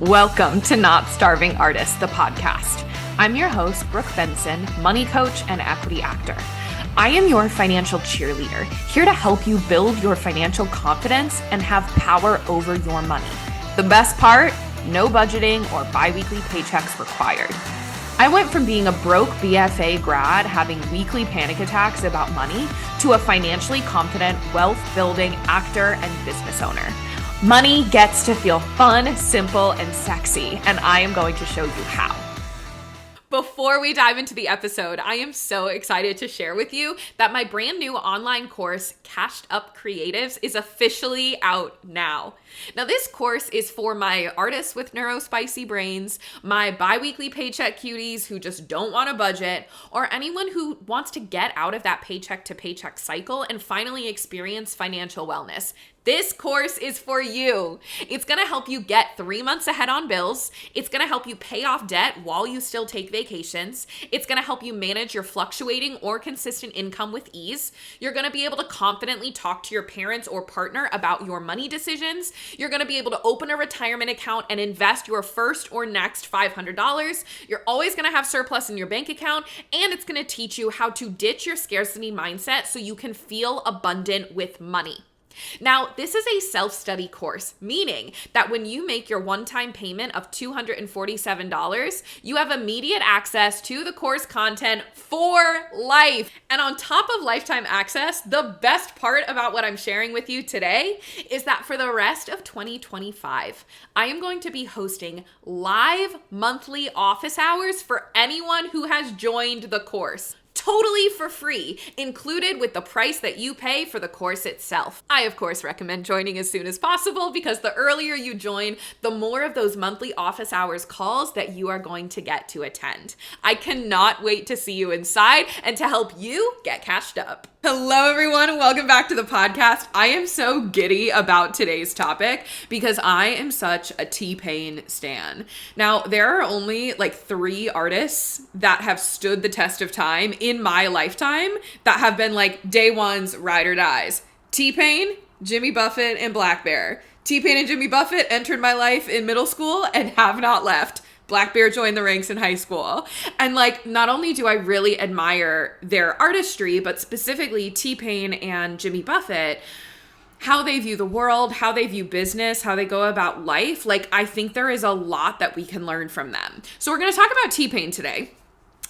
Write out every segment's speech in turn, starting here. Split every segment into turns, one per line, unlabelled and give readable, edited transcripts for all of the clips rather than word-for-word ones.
Welcome to Not Starving Artist, the podcast. I'm your host, Brooke Benson, money coach and equity actor. I am your financial cheerleader, here to help you build your financial confidence and have power over your money. The best part, no budgeting or bi-weekly paychecks required. I went from being a broke BFA grad having weekly panic attacks about money to a financially confident, wealth-building actor and business owner. Money gets to feel fun, simple, and sexy, and I am going to show you how. Before we dive into the episode, I am so excited to share with you that my brand new online course, Cashed Up Creatives, is officially out now. Now, this course is for my artists with neurospicy brains, my bi-weekly paycheck cuties who just don't want a budget, or anyone who wants to get out of that paycheck to paycheck cycle and finally experience financial wellness. This course is for you. It's gonna help you get 3 months ahead on bills. It's gonna help you pay off debt while you still take vacations. It's gonna help you manage your fluctuating or consistent income with ease. You're gonna be able to confidently talk to your parents or partner about your money decisions. You're gonna be able to open a retirement account and invest your first or next $500. You're always gonna have surplus in your bank account, and it's gonna teach you how to ditch your scarcity mindset so you can feel abundant with money. Now, this is a self-study course, meaning that when you make your one-time payment of $247, you have immediate access to the course content for life. And on top of lifetime access, the best part about what I'm sharing with you today is that for the rest of 2025, I am going to be hosting live monthly office hours for anyone who has joined the course. Totally for free, included with the price that you pay for the course itself. I, of course, recommend joining as soon as possible because the earlier you join, the more of those monthly office hours calls that you are going to get to attend. I cannot wait to see you inside and to help you get cashed up. Hello, everyone. Welcome back to the podcast. I am so giddy about today's topic because I am such a T-Pain stan. Now, there are only like 3 artists that have stood the test of time in my lifetime that have been like day one's ride or dies. T-Pain, Jimmy Buffett, and Black Bear. T-Pain and Jimmy Buffett entered my life in middle school and have not left. Black Bear joined the ranks in high school. And like, not only do I really admire their artistry, but specifically T-Pain and Jimmy Buffett, how they view the world, how they view business, how they go about life. Like, I think there is a lot that we can learn from them. So we're going to talk about T-Pain today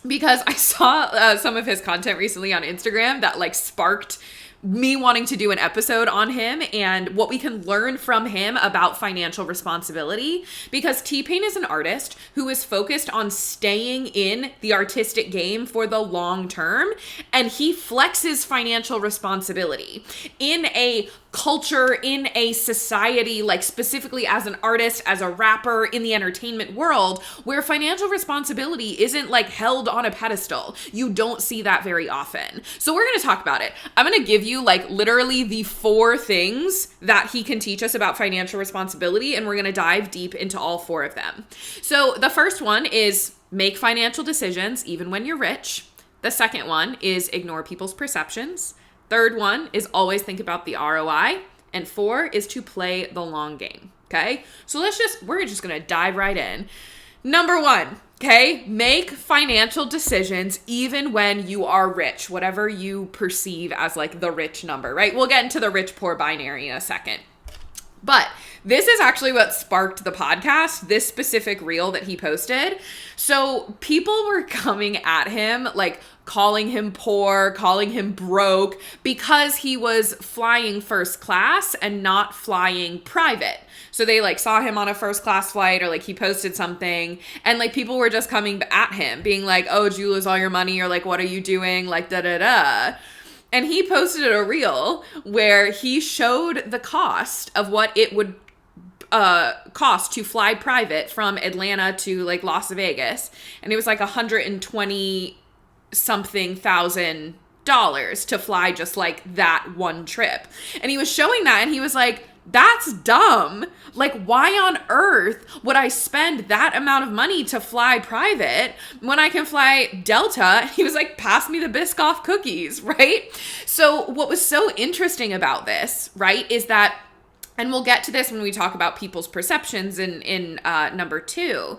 because I saw some of his content recently on Instagram that like sparked me wanting to do an episode on him and what we can learn from him about financial responsibility, because T-Pain is an artist who is focused on staying in the artistic game for the long term, and he flexes financial responsibility in a culture, in a society, like specifically as an artist, as a rapper in the entertainment world, where financial responsibility isn't like held on a pedestal. You don't see that very often. So we're going to talk about it. I'm going to give you like literally the 4 things that he can teach us about financial responsibility, and we're going to dive deep into all 4 of them. So the first one is make financial decisions even when you're rich. The second one is ignore people's perceptions. Third one is always think about the ROI. And 4 is to play the long game. Okay. So we're just going to dive right in. Number 1. Okay. Make financial decisions even when you are rich, whatever you perceive as like the rich number, right? We'll get into the rich poor binary in a second. But this is actually what sparked the podcast, this specific reel that he posted. So people were coming at him, like calling him poor, calling him broke, because he was flying first class and not flying private. So they like saw him on a first class flight, or like he posted something, and like people were just coming at him being like, oh, did you lose all your money? Or like, what are you doing? Like, da-da-da. And he posted a reel where he showed the cost of what it would cost to fly private from Atlanta to like Las Vegas. And it was like $120 something thousand to fly just like that one trip. And he was showing that and he was like, that's dumb. Like, why on earth would I spend that amount of money to fly private when I can fly Delta? He was like, pass me the Biscoff cookies, right? So what was so interesting about this, right, is that And we'll get to this when we talk about people's perceptions in number 2.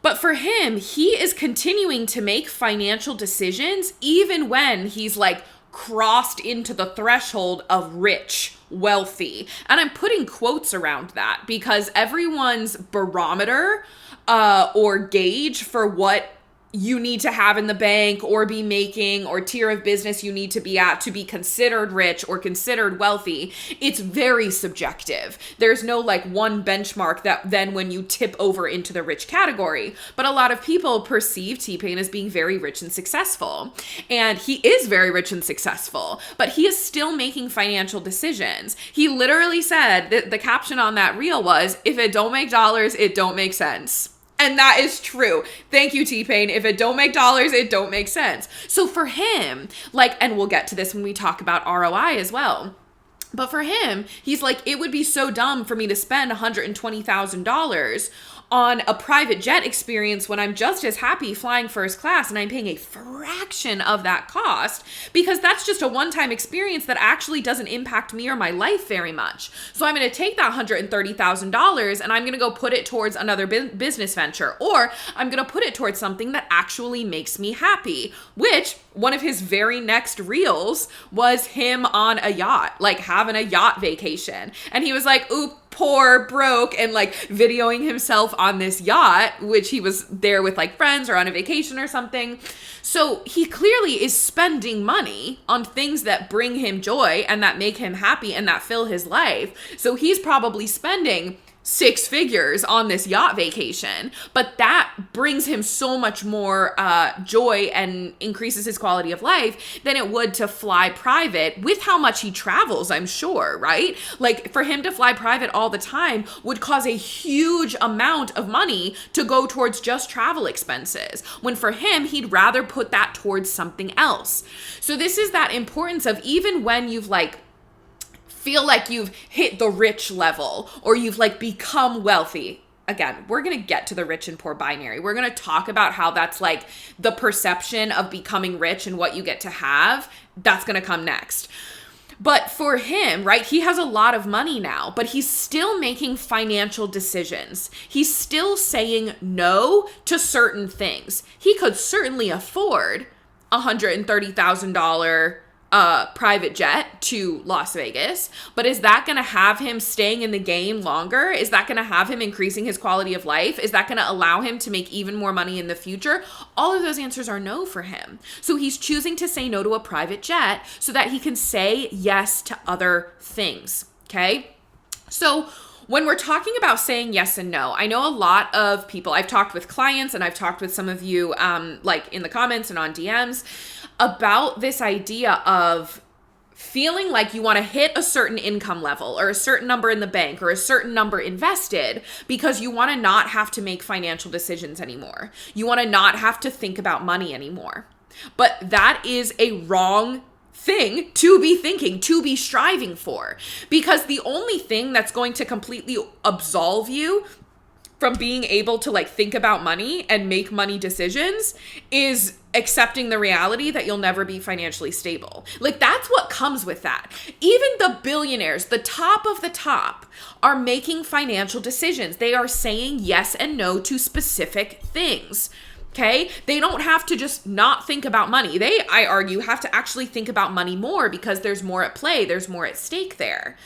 But for him, he is continuing to make financial decisions even when he's like crossed into the threshold of rich, wealthy. And I'm putting quotes around that because everyone's barometer or gauge for what you need to have in the bank or be making or tier of business you need to be at to be considered rich or considered wealthy, it's very subjective. There's no like one benchmark that then when you tip over into the rich category. But a lot of people perceive T-Pain as being very rich and successful. And he is very rich and successful, but he is still making financial decisions. He literally said that the caption on that reel was, "If it don't make dollars, it don't make sense." And that is true. Thank you, T-Pain. If it don't make dollars, it don't make sense. So for him, like, and we'll get to this when we talk about ROI as well. But for him, he's like, it would be so dumb for me to spend $120,000 on a private jet experience when I'm just as happy flying first class and I'm paying a fraction of that cost, because that's just a one-time experience that actually doesn't impact me or my life very much. So I'm going to take that $130,000 and I'm going to go put it towards another business venture, or I'm going to put it towards something that actually makes me happy, which one of his very next reels was him on a yacht, like having a yacht vacation. And he was like, "Oop, poor, broke," and like videoing himself on this yacht, which he was there with like friends or on a vacation or something. So he clearly is spending money on things that bring him joy and that make him happy and that fill his life. So he's probably spending 6 figures on this yacht vacation, but that brings him so much more joy and increases his quality of life than it would to fly private with how much he travels, I'm sure, right? Like for him to fly private all the time would cause a huge amount of money to go towards just travel expenses, when for him, he'd rather put that towards something else. So this is that importance of, even when you've like feel like you've hit the rich level or you've like become wealthy. Again, we're going to get to the rich and poor binary. We're going to talk about how that's like the perception of becoming rich and what you get to have. That's going to come next. But for him, right, he has a lot of money now, but he's still making financial decisions. He's still saying no to certain things. He could certainly afford $130,000 private jet to Las Vegas, but is that going to have him staying in the game longer? Is that going to have him increasing his quality of life? Is that going to allow him to make even more money in the future? All of those answers are no for him. So he's choosing to say no to a private jet so that he can say yes to other things. Okay? So when we're talking about saying yes and no, I know a lot of people, I've talked with clients and I've talked with some of you like in the comments and on DMs about this idea of feeling like you want to hit a certain income level or a certain number in the bank or a certain number invested because you want to not have to make financial decisions anymore. You want to not have to think about money anymore. But that is a wrong thing to be thinking, to be striving for, because the only thing that's going to completely absolve you from being able to like think about money and make money decisions is accepting the reality that you'll never be financially stable. Like that's what comes with that. Even the billionaires, the top of the top, are making financial decisions. They are saying yes and no to specific things. Okay? They don't have to just not think about money. They, I argue, have to actually think about money more because there's more at play. There's more at stake there.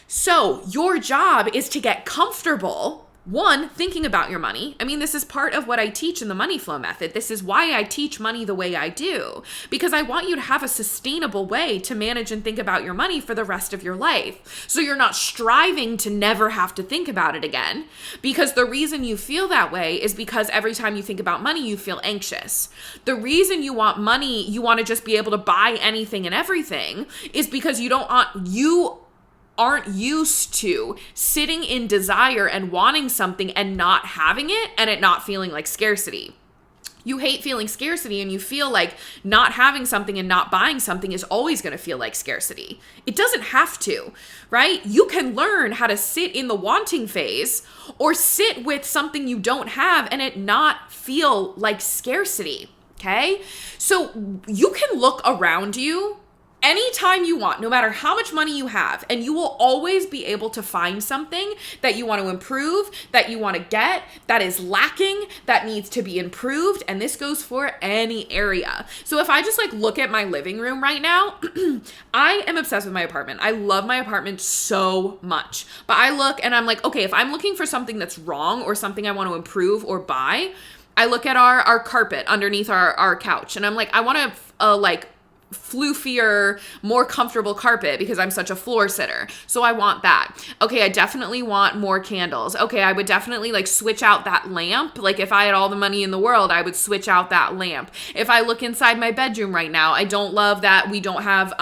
So your job is to get comfortable, one, thinking about your money. I mean, this is part of what I teach in the money flow method. This is why I teach money the way I do, because I want you to have a sustainable way to manage and think about your money for the rest of your life. So you're not striving to never have to think about it again, because the reason you feel that way is because every time you think about money, you feel anxious. The reason you want money, you want to just be able to buy anything and everything, is because you aren't used to sitting in desire and wanting something and not having it and it not feeling like scarcity. You hate feeling scarcity and you feel like not having something and not buying something is always going to feel like scarcity. It doesn't have to, right? You can learn how to sit in the wanting phase or sit with something you don't have and it not feel like scarcity, okay? So you can look around you anytime you want, no matter how much money you have, and you will always be able to find something that you want to improve, that you want to get, that is lacking, that needs to be improved. And this goes for any area. So if I just like look at my living room right now, I am obsessed with my apartment. I love my apartment so much. But I look and I'm like, okay, if I'm looking for something that's wrong or something I want to improve or buy, I look at our carpet underneath our couch and I'm like, I want to like floofier, more comfortable carpet because I'm such a floor sitter. So I want that. Okay, I definitely want more candles. Okay, I would definitely like switch out that lamp. Like if I had all the money in the world, I would switch out that lamp. If I look inside my bedroom right now, I don't love that we don't have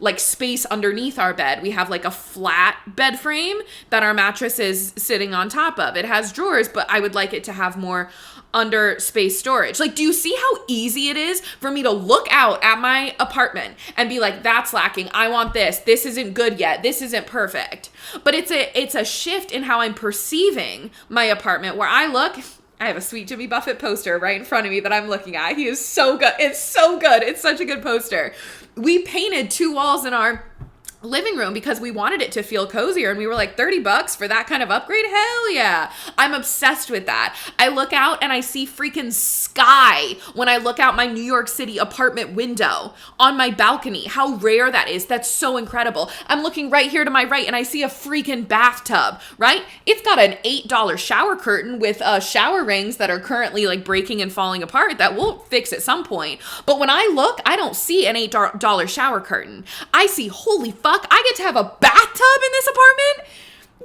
like space underneath our bed. We have like a flat bed frame that our mattress is sitting on top of. It has drawers, but I would like it to have more under space storage. Like, do you see how easy it is for me to look out at my apartment and be like, that's lacking. I want this. This isn't good yet. This isn't perfect. But it's a shift in how I'm perceiving my apartment where I look. I have a sweet Jimmy Buffett poster right in front of me that I'm looking at. He is so good. It's so good. It's such a good poster. We painted 2 walls in our living room because we wanted it to feel cozier, and we were like, $30 for that kind of upgrade? Hell yeah. I'm obsessed with that. I look out and I see freaking sky when I look out my New York City apartment window on my balcony. How rare that is. That's so incredible. I'm looking right here to my right and I see a freaking bathtub, right? It's got an $8 shower curtain with shower rings that are currently like breaking and falling apart that we'll fix at some point. But when I look, I don't see an $8 shower curtain. I see, holy fuck, I get to have a bathtub in this apartment?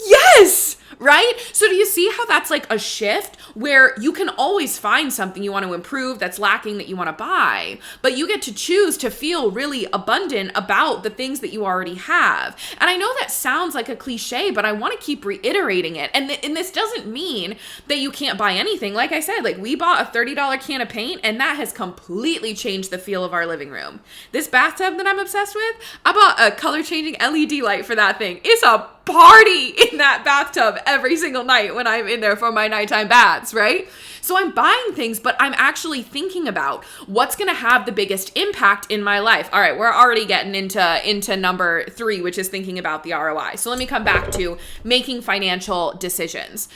Yes! Right? So do you see how that's like a shift where you can always find something you want to improve that's lacking that you want to buy, but you get to choose to feel really abundant about the things that you already have. And I know that sounds like a cliche, but I want to keep reiterating it. And this doesn't mean that you can't buy anything. Like I said, like we bought a $30 can of paint and that has completely changed the feel of our living room. This bathtub that I'm obsessed with, I bought a color changing LED light for that thing. It's a party in that bathtub every single night when I'm in there for my nighttime baths, right? So I'm buying things, but I'm actually thinking about what's going to have the biggest impact in my life. All right, we're already getting into number 3, which is thinking about the ROI. So let me come back to making financial decisions.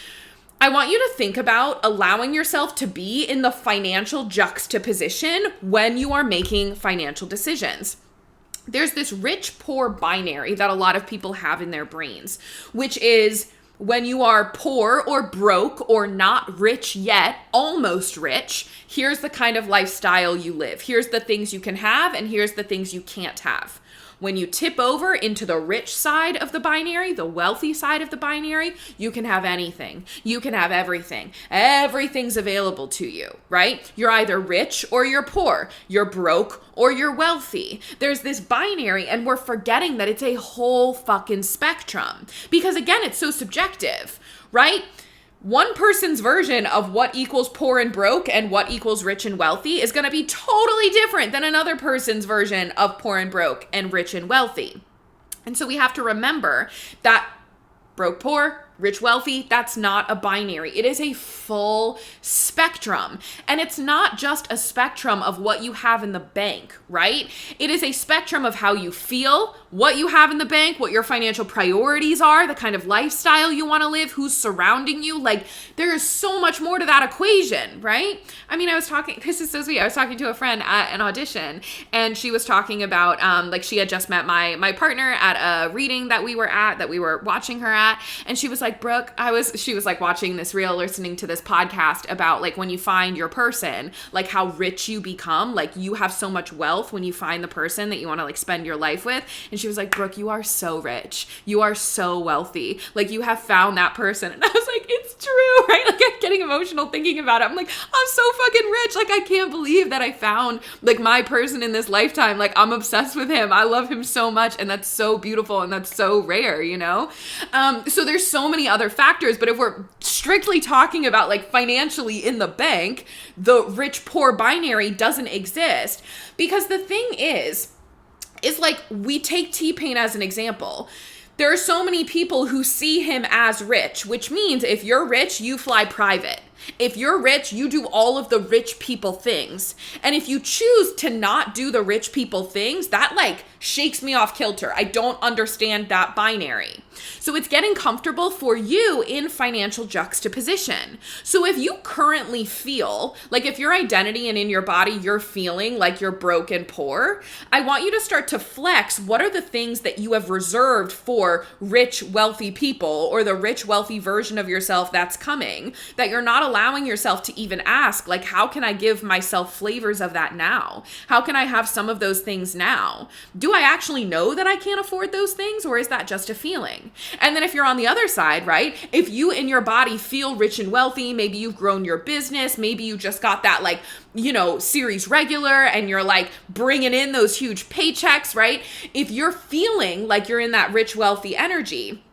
I want you to think about allowing yourself to be in the financial juxtaposition when you are making financial decisions. There's this rich-poor binary that a lot of people have in their brains, which is when you are poor or broke or not rich yet, almost rich, here's the kind of lifestyle you live. Here's the things you can have, and here's the things you can't have. When you tip over into the rich side of the binary, the wealthy side of the binary, you can have anything. You can have everything. Everything's available to you, right? You're either rich or you're poor. You're broke or you're wealthy. There's this binary, and we're forgetting that it's a whole fucking spectrum. Because again, it's so subjective, right? One person's version of what equals poor and broke and what equals rich and wealthy is going to be totally different than another person's version of poor and broke and rich and wealthy. And so we have to remember that broke, poor, rich, wealthy, that's not a binary. It is a full spectrum. And it's not just a spectrum of what you have in the bank, right? It is a spectrum of how you feel, what you have in the bank, what your financial priorities are, the kind of lifestyle you want to live, who's surrounding you. Like, there is so much more to that equation, right? I mean, this is so sweet. I was talking to a friend at an audition, and she was talking about, like, she had just met my partner at a reading that we were watching her at, and she was like, Brooke, she was like watching this reel, listening to this podcast about like when you find your person, like how rich you become, like you have so much wealth when you find the person that you want to like spend your life with. And she was like, Brooke, you are so rich. You are so wealthy. Like you have found that person. And I was like, it's true, right? Like I'm getting emotional thinking about it. I'm like, I'm so fucking rich. Like I can't believe that I found like my person in this lifetime. Like I'm obsessed with him. I love him so much. And that's so beautiful. And that's so rare, you know? So there's so many other factors, but if we're strictly talking about like financially in the bank, the rich poor binary doesn't exist. Because the thing is like we take T-Pain as an example. There are so many people who see him as rich, which means if you're rich, you fly private. If you're rich, you do all of the rich people things. And if you choose to not do the rich people things, that like shakes me off kilter. I don't understand that binary. So it's getting comfortable for you in financial juxtaposition. So if you currently feel like if your identity and in your body, you're feeling like you're broke and poor, I want you to start to flex. What are the things that you have reserved for rich, wealthy people or the rich, wealthy version of yourself that's coming that you're not allowing yourself to even ask, like, how can I give myself flavors of that now? How can I have some of those things now? Do I actually know that I can't afford those things, or is that just a feeling? And then if you're on the other side, right? If you in your body feel rich and wealthy, maybe you've grown your business, maybe you just got that like, series regular and you're like bringing in those huge paychecks, right? If you're feeling like you're in that rich, wealthy energy,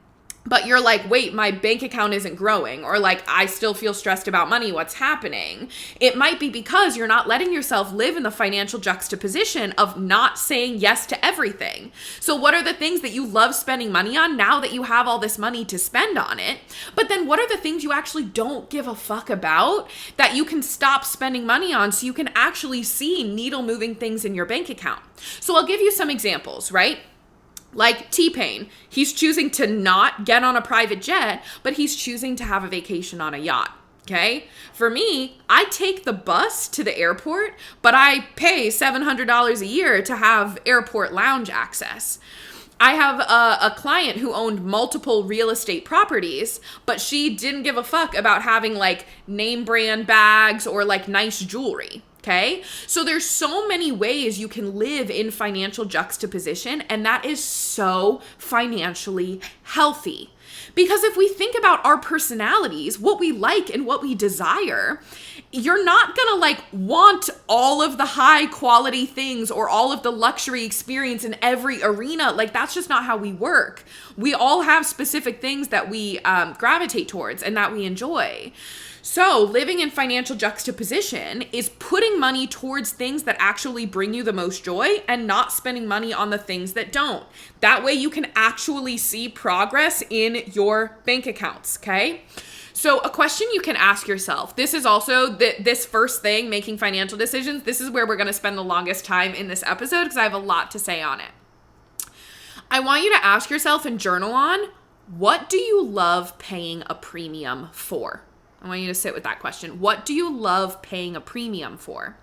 but you're like, wait, my bank account isn't growing, or like, I still feel stressed about money, what's happening? It might be because you're not letting yourself live in the financial juxtaposition of not saying yes to everything. So what are the things that you love spending money on now that you have all this money to spend on it? But then what are the things you actually don't give a fuck about that you can stop spending money on so you can actually see needle moving things in your bank account? So I'll give you some examples, right? Like T-Pain, he's choosing to not get on a private jet, but he's choosing to have a vacation on a yacht, okay? For me, I take the bus to the airport, but I pay $700 a year to have airport lounge access. I have a client who owned multiple real estate properties, but she didn't give a fuck about having like name brand bags or like nice jewelry. Okay. So there's so many ways you can live in financial juxtaposition, and that is so financially healthy. Because if we think about our personalities, what we like and what we desire, you're not gonna like want all of the high quality things or all of the luxury experience in every arena. Like that's just not how we work. We all have specific things that we gravitate towards and that we enjoy. So living in financial juxtaposition is putting money towards things that actually bring you the most joy and not spending money on the things that don't. That way you can actually see progress in your bank accounts, okay? So a question you can ask yourself, this is also this first thing, making financial decisions. This is where we're going to spend the longest time in this episode because I have a lot to say on it. I want you to ask yourself and journal on, what do you love paying a premium for? I want you to sit with that question. What do you love paying a premium for?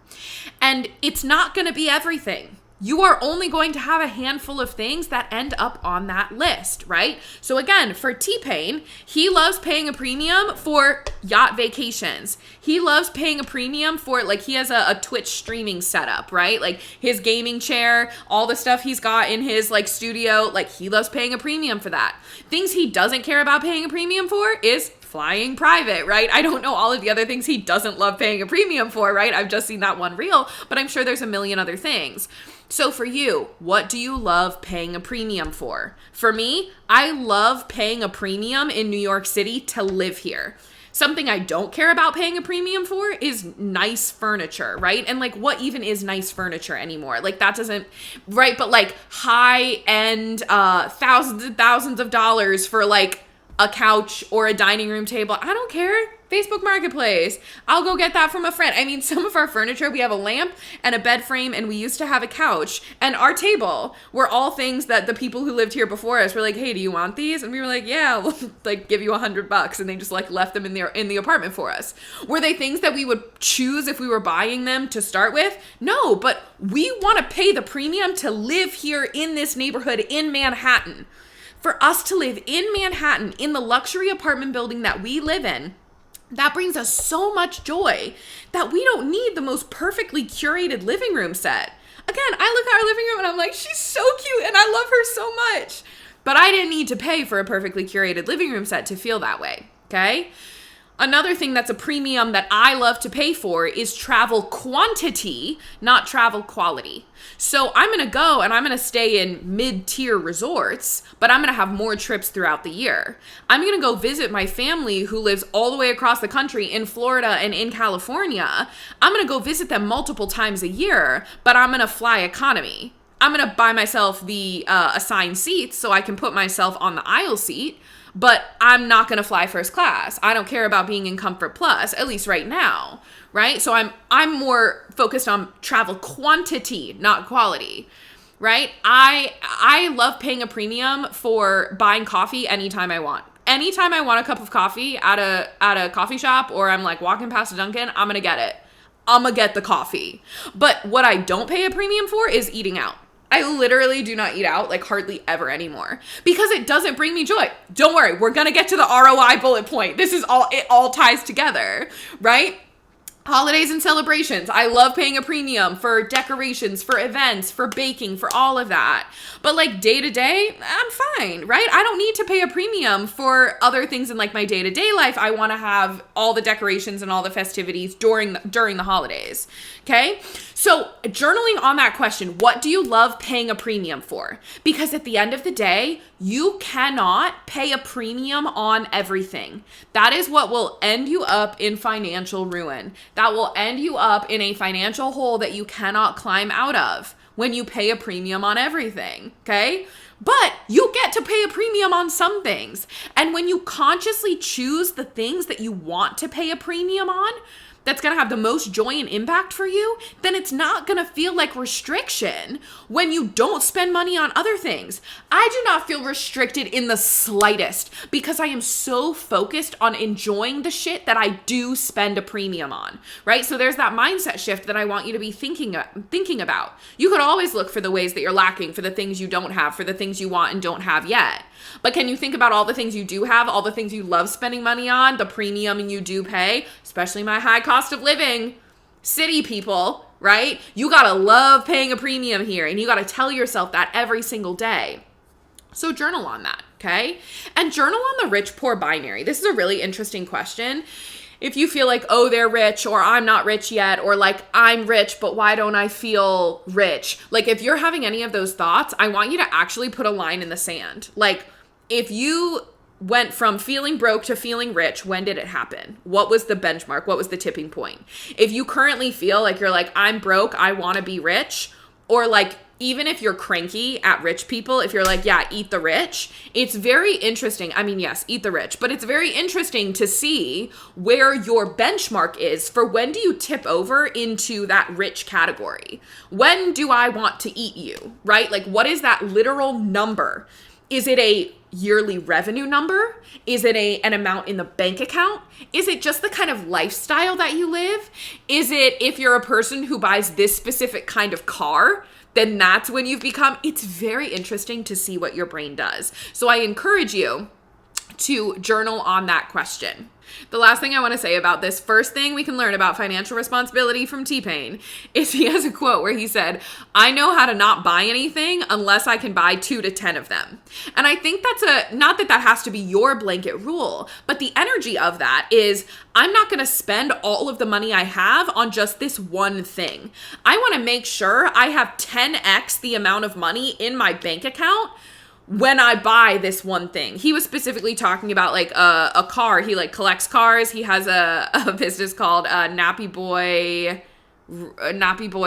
And it's not going to be everything. You are only going to have a handful of things that end up on that list, right? So again, for T-Pain, he loves paying a premium for yacht vacations. He loves paying a premium for, like, he has a Twitch streaming setup, right? Like his gaming chair, all the stuff he's got in his like studio, like he loves paying a premium for that. Things he doesn't care about paying a premium for is flying private, right? I don't know all of the other things he doesn't love paying a premium for, right? I've just seen that one reel, but I'm sure there's a million other things. So for you, what do you love paying a premium for? For me, I love paying a premium in New York City to live here. Something I don't care about paying a premium for is nice furniture, right? And like, what even is nice furniture anymore? Like that doesn't, right? But like high-end, thousands and thousands of dollars for like a couch or a dining room table. I don't care. Facebook Marketplace. I'll go get that from a friend. I mean, some of our furniture, we have a lamp and a bed frame, and we used to have a couch, and our table were all things that the people who lived here before us were like, hey, do you want these? And we were like, yeah, we'll like give you $100. And they just like left them in the apartment for us. Were they things that we would choose if we were buying them to start with? No, but we want to pay the premium to live here in this neighborhood in Manhattan. For us to live in Manhattan, in the luxury apartment building that we live in, that brings us so much joy that we don't need the most perfectly curated living room set. Again, I look at our living room and I'm like, she's so cute and I love her so much. But I didn't need to pay for a perfectly curated living room set to feel that way, okay? Another thing that's a premium that I love to pay for is travel quantity, not travel quality. So I'm going to go and I'm going to stay in mid-tier resorts, but I'm going to have more trips throughout the year. I'm going to go visit my family who lives all the way across the country in Florida and in California. I'm going to go visit them multiple times a year, but I'm going to fly economy. I'm going to buy myself the assigned seats so I can put myself on the aisle seat. but I'm not going to fly first class. I don't care about being in comfort plus, at least right now, right? So I'm more focused on travel quantity, not quality, right? I love paying a premium for buying coffee anytime I want. Anytime I want a cup of coffee at a coffee shop, or I'm like walking past a Dunkin', I'm going to get it. I'm going to get the coffee. But what I don't pay a premium for is eating out. I literally do not eat out like hardly ever anymore because it doesn't bring me joy. Don't worry, we're going to get to the ROI bullet point. It all ties together, right? Holidays and celebrations. I love paying a premium for decorations, for events, for baking, for all of that. But like day to day, I'm fine, right? I don't need to pay a premium for other things in like my day to day life. I want to have all the decorations and all the festivities during the holidays. Okay. So journaling on that question, what do you love paying a premium for? Because at the end of the day, you cannot pay a premium on everything. That is what will end you up in financial ruin. That will end you up in a financial hole that you cannot climb out of when you pay a premium on everything, okay? But you get to pay a premium on some things. And when you consciously choose the things that you want to pay a premium on, that's going to have the most joy and impact for you, then it's not going to feel like restriction when you don't spend money on other things. I do not feel restricted in the slightest because I am so focused on enjoying the shit that I do spend a premium on, right? So there's that mindset shift that I want you to be thinking about. You could always look for the ways that you're lacking, for the things you don't have, for the things you want and don't have yet. But can you think about all the things you do have, all the things you love spending money on, the premium you do pay, especially my high cost of living city people, right? You gotta love paying a premium here, and you gotta tell yourself that every single day. So journal on that, okay? And journal on the rich-poor binary. This is a really interesting question. If you feel like, oh, they're rich, or I'm not rich yet, or like, I'm rich, but why don't I feel rich? Like, if you're having any of those thoughts, I want you to actually put a line in the sand. Like, if you went from feeling broke to feeling rich, when did it happen? What was the benchmark? What was the tipping point? If you currently feel like you're like, I'm broke, I want to be rich, or like, even if you're cranky at rich people, if you're like, yeah, eat the rich, it's very interesting. I mean, yes, eat the rich, but it's very interesting to see where your benchmark is for when do you tip over into that rich category? When do I want to eat you, right? Like, what is that literal number? Is it a yearly revenue number? Is it an amount in the bank account? Is it just the kind of lifestyle that you live? Is it if you're a person who buys this specific kind of car, then that's when you've become? It's very interesting to see what your brain does. So I encourage you to journal on that question. The last thing I want to say about this first thing we can learn about financial responsibility from T-Pain is he has a quote where he said, I know how to not buy anything unless I can buy 2 to 10 of them. And I think that's not that has to be your blanket rule, but the energy of that is I'm not going to spend all of the money I have on just this one thing. I want to make sure I have 10x the amount of money in my bank account when I buy this one thing. He was specifically talking about like a car. He like collects cars. He has a business called Nappy Boy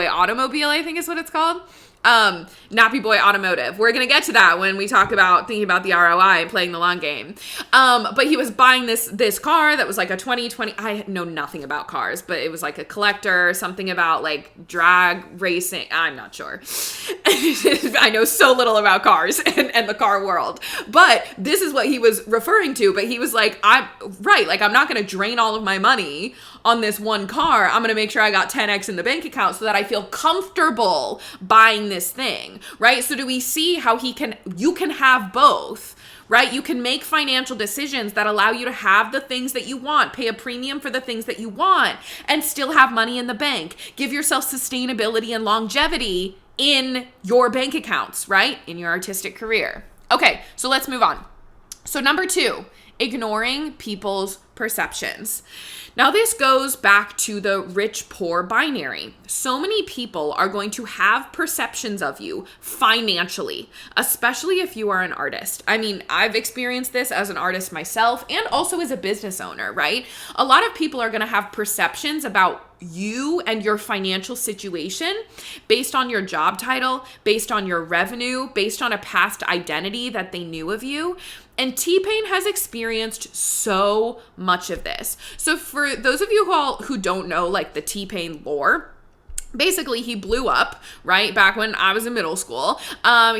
Automobile, I think is what it's called. Nappy Boy Automotive. We're going to get to that when we talk about thinking about the ROI and playing the long game. But he was buying this car that was like a 2020. I know nothing about cars, but it was like a collector, something about like drag racing. I'm not sure. I know so little about cars and the car world, but this is what he was referring to. But he was like, I'm not going to drain all of my money on this one car. I'm going to make sure I got 10x in the bank account so that I feel comfortable buying this thing, right? So do we see how you can have both, right? You can make financial decisions that allow you to have the things that you want, pay a premium for the things that you want, and still have money in the bank. Give yourself sustainability and longevity in your bank accounts, right? In your artistic career. Okay, so let's move on. So number 2, ignoring people's perceptions. Now this goes back to the rich-poor binary. So many people are going to have perceptions of you financially, especially if you are an artist. I mean, I've experienced this as an artist myself and also as a business owner, right? A lot of people are going to have perceptions about you and your financial situation based on your job title, based on your revenue, based on a past identity that they knew of you. And T-Pain has experienced so much of this. So for those of you who don't know, like, the T-Pain lore, basically, he blew up, right? Back when I was in middle school.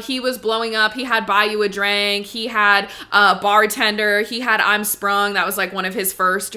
He was blowing up. He had Buy You a Drink. He had Bartender. He had I'm Sprung. That was like one of his first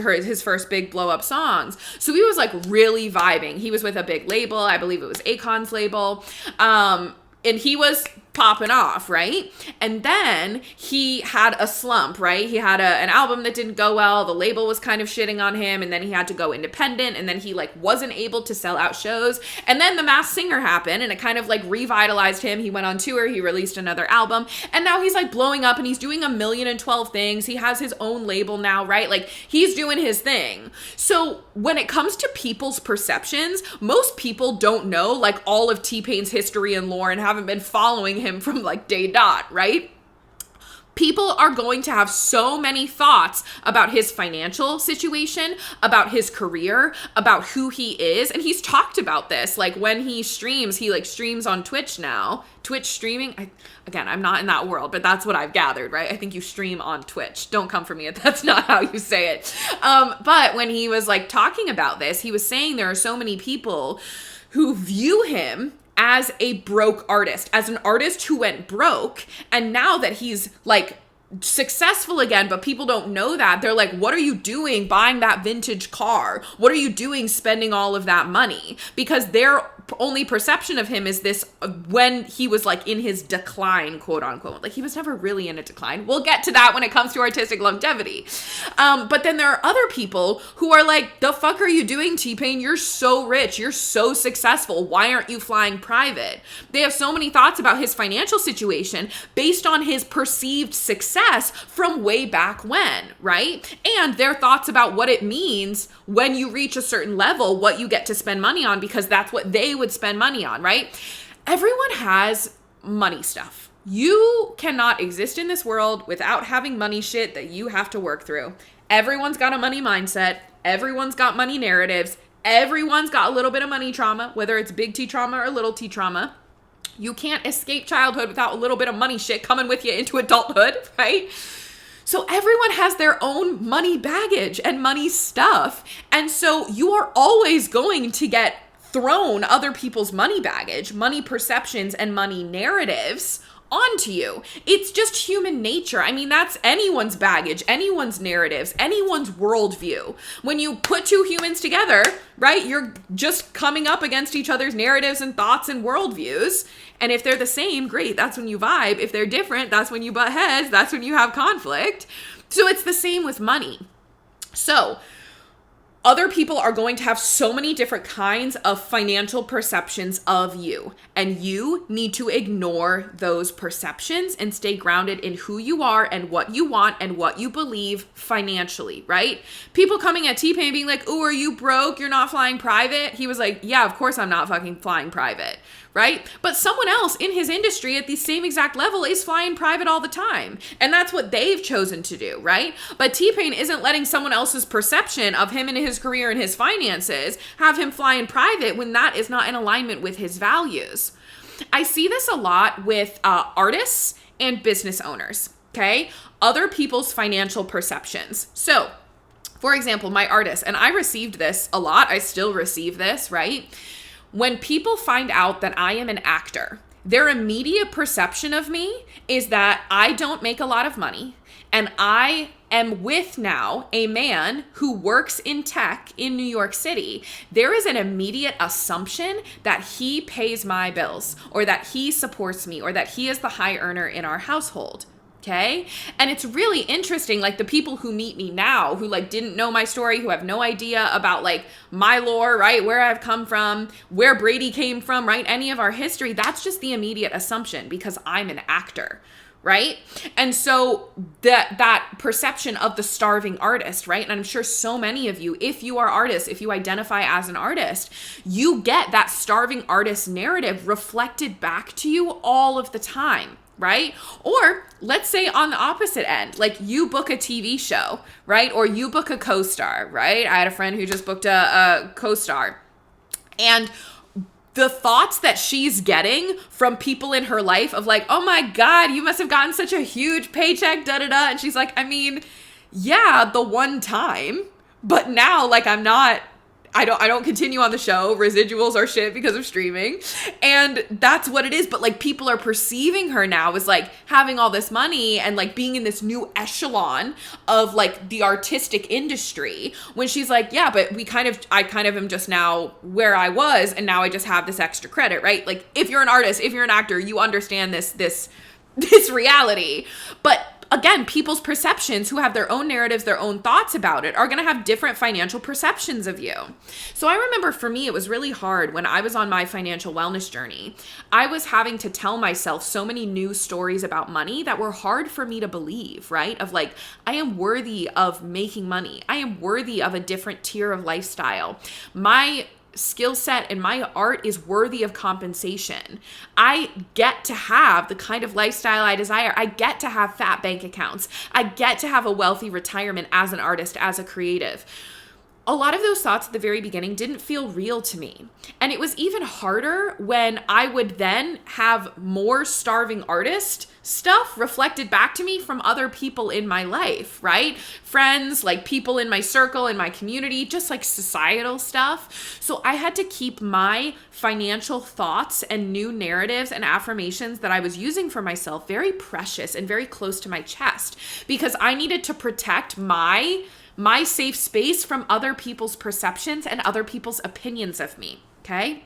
big blow up songs. So he was like really vibing. He was with a big label. I believe it was Akon's label. And he was popping off, right? And then he had a slump, right? He had an album that didn't go well. The label was kind of shitting on him, and then he had to go independent, and then he like wasn't able to sell out shows. And then The Masked Singer happened, and it kind of like revitalized him. He went on tour, he released another album, and now he's like blowing up, and he's doing 1,012 things. He has his own label now, right? Like, he's doing his thing. So when it comes to people's perceptions, most people don't know like all of T-Pain's history and lore and haven't been following him from like day dot, right? People are going to have so many thoughts about his financial situation, about his career, about who he is. And he's talked about this. Like, when he streams, he like streams on Twitch now. Twitch streaming. Again, I'm not in that world, but that's what I've gathered, right? I think you stream on Twitch. Don't come for me if that's not how you say it. But when he was like talking about this, he was saying there are so many people who view him as a broke artist, as an artist who went broke, and now that he's like successful again, but people don't know that, they're like, what are you doing buying that vintage car? What are you doing spending all of that money? Because their only perception of him is this when he was like in his decline, quote unquote. Like, he was never really in a decline. We'll get to that when it comes to artistic longevity. But then there are other people who are like, the fuck are you doing, T-Pain? You're so rich. You're so successful. Why aren't you flying private? They have so many thoughts about his financial situation based on his perceived success from way back when, right? And their thoughts about what it means when you reach a certain level, what you get to spend money on, because that's what they would spend money on, right? Everyone has money stuff. You cannot exist in this world without having money shit that you have to work through. Everyone's got a money mindset. Everyone's got money narratives. Everyone's got a little bit of money trauma, whether it's big T trauma or little T trauma. You can't escape childhood without a little bit of money shit coming with you into adulthood, right? So everyone has their own money baggage and money stuff. And so you are always going to get thrown other people's money baggage, money perceptions, and money narratives onto you. It's just human nature. I mean, that's anyone's baggage, anyone's narratives, anyone's worldview. When you put two humans together, right, you're just coming up against each other's narratives and thoughts and worldviews. And if they're the same, great, that's when you vibe. If they're different, that's when you butt heads. That's when you have conflict. So it's the same with money. So other people are going to have so many different kinds of financial perceptions of you, and you need to ignore those perceptions and stay grounded in who you are and what you want and what you believe financially, right? People coming at T-Pain being like, "Oh, are you broke? You're not flying private?" He was like, "Yeah, of course I'm not fucking flying private." Right? But someone else in his industry at the same exact level is flying private all the time. And that's what they've chosen to do, right? But T-Pain isn't letting someone else's perception of him and his career and his finances have him flying private when that is not in alignment with his values. I see this a lot with artists and business owners, okay? Other people's financial perceptions. So, for example, my artist, and I received this a lot. I still receive this, right? When people find out that I am an actor, their immediate perception of me is that I don't make a lot of money, and I am with now a man who works in tech in New York City. There is an immediate assumption that he pays my bills, or that he supports me, or that he is the high earner in our household. Okay. And it's really interesting, like the people who meet me now, who like didn't know my story, who have no idea about like my lore, right? Where I've come from, where Brady came from, right? Any of our history, that's just the immediate assumption because I'm an actor, right? And so that perception of the starving artist, right? And I'm sure so many of you, if you are artists, if you identify as an artist, you get that starving artist narrative reflected back to you all of the time. Right? Or let's say on the opposite end, like you book a TV show, right? Or you book a co-star, right? I had a friend who just booked a co-star, and the thoughts that she's getting from people in her life of like, oh my God, you must have gotten such a huge paycheck, da da da. And she's like, I mean, yeah, the one time, but now like I don't continue on the show. Residuals are shit because of streaming. And that's what it is. But like people are perceiving her now as like having all this money and like being in this new echelon of like the artistic industry, when she's like, yeah, but I kind of am just now where I was, and now I just have this extra credit, right? Like if you're an artist, if you're an actor, you understand this reality. But again, people's perceptions, who have their own narratives, their own thoughts about it, are going to have different financial perceptions of you. So I remember for me, it was really hard when I was on my financial wellness journey. I was having to tell myself so many new stories about money that were hard for me to believe, right? Of like, I am worthy of making money. I am worthy of a different tier of lifestyle. My skill set and my art is worthy of compensation. I get to have the kind of lifestyle I desire. I get to have fat bank accounts. I get to have a wealthy retirement as an artist, as a creative. A lot of those thoughts at the very beginning didn't feel real to me. And it was even harder when I would then have more starving artist stuff reflected back to me from other people in my life, right? Friends, like people in my circle, in my community, just like societal stuff. So I had to keep my financial thoughts and new narratives and affirmations that I was using for myself very precious and very close to my chest, because I needed to protect my safe space from other people's perceptions and other people's opinions of me, okay?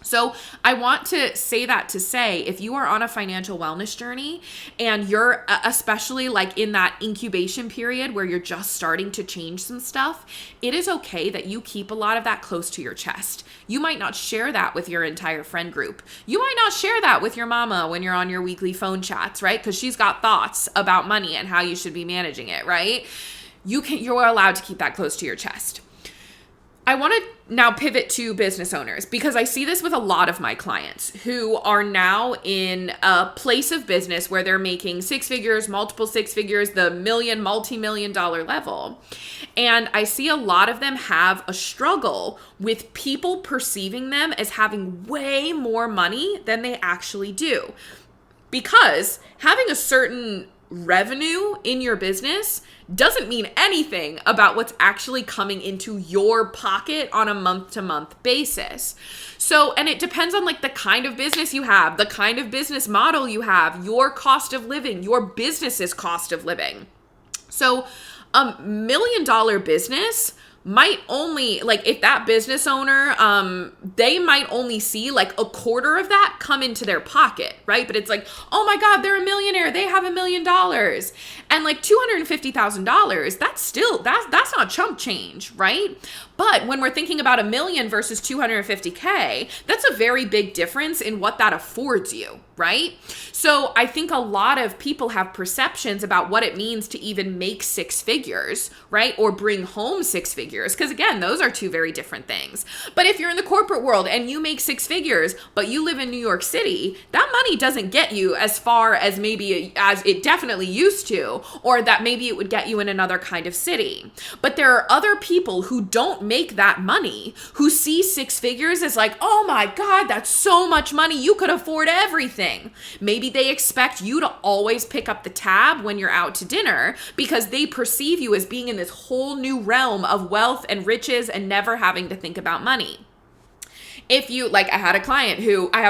So I want to say that to say, if you are on a financial wellness journey and you're especially like in that incubation period where you're just starting to change some stuff, it is okay that you keep a lot of that close to your chest. You might not share that with your entire friend group. You might not share that with your mama when you're on your weekly phone chats, right? Because she's got thoughts about money and how you should be managing it, right? You're allowed to keep that close to your chest. I want to now pivot to business owners, because I see this with a lot of my clients who are now in a place of business where they're making six figures, multiple six figures, the multi-million dollar level. And I see a lot of them have a struggle with people perceiving them as having way more money than they actually do. Because having a certain revenue in your business doesn't mean anything about what's actually coming into your pocket on a month-to-month basis. So, and it depends on like the kind of business you have, the kind of business model you have, your cost of living, your business's cost of living. So, $1 million business might only, like if that business owner, they might only see like a quarter of that come into their pocket, right? But it's like, oh my God, they're a millionaire. They have $1 million. And like $250,000, that's not chump change, right? But when we're thinking about $1 million versus $250K, that's a very big difference in what that affords you, right? So I think a lot of people have perceptions about what it means to even make six figures, right? Or bring home six figures. Because again, those are two very different things. But if you're in the corporate world and you make six figures, but you live in New York City, that money doesn't get you as far as maybe as it definitely used to, or that maybe it would get you in another kind of city. But there are other people who don't make that money, who see six figures as like, oh my God, that's so much money. You could afford everything. Maybe they expect you to always pick up the tab when you're out to dinner because they perceive you as being in this whole new realm of wealth and riches and never having to think about money. If you, like I have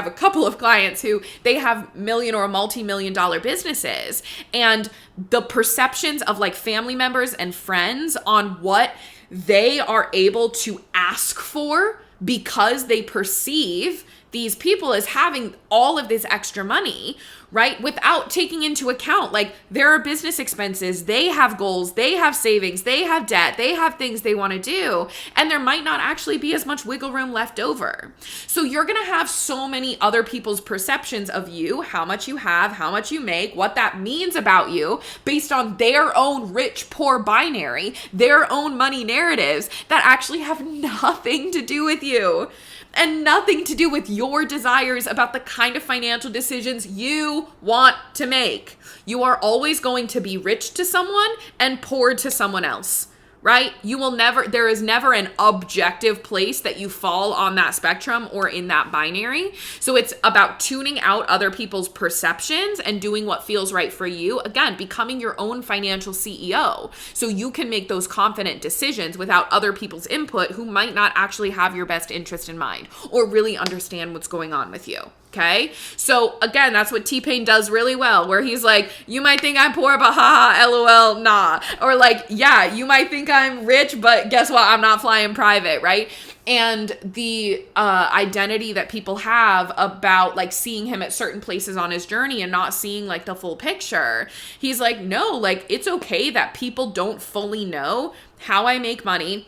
a couple of clients who they have million or multi-million dollar businesses, and the perceptions of like family members and friends on what they are able to ask for because they perceive these people as having all of this extra money, right? Without taking into account, like there are business expenses, they have goals, they have savings, they have debt, they have things they want to do, and there might not actually be as much wiggle room left over. So you're going to have so many other people's perceptions of you, how much you have, how much you make, what that means about you based on their own rich, poor binary, their own money narratives that actually have nothing to do with you. And nothing to do with your desires about the kind of financial decisions you want to make. You are always going to be rich to someone and poor to someone else, right? There is never an objective place that you fall on that spectrum or in that binary. So it's about tuning out other people's perceptions and doing what feels right for you. Again, becoming your own financial CEO so you can make those confident decisions without other people's input who might not actually have your best interest in mind or really understand what's going on with you. Okay. So again, that's what T-Pain does really well, where he's like, you might think I'm poor, but haha, LOL, nah. Or like, yeah, you might think I'm rich, but guess what? I'm not flying private, right? And the identity that people have about like seeing him at certain places on his journey and not seeing like the full picture. He's like, no, like it's okay that people don't fully know how I make money,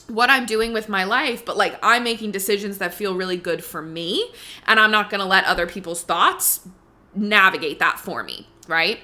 what I'm doing with my life, but like I'm making decisions that feel really good for me, and I'm not going to let other people's thoughts navigate that for me, right?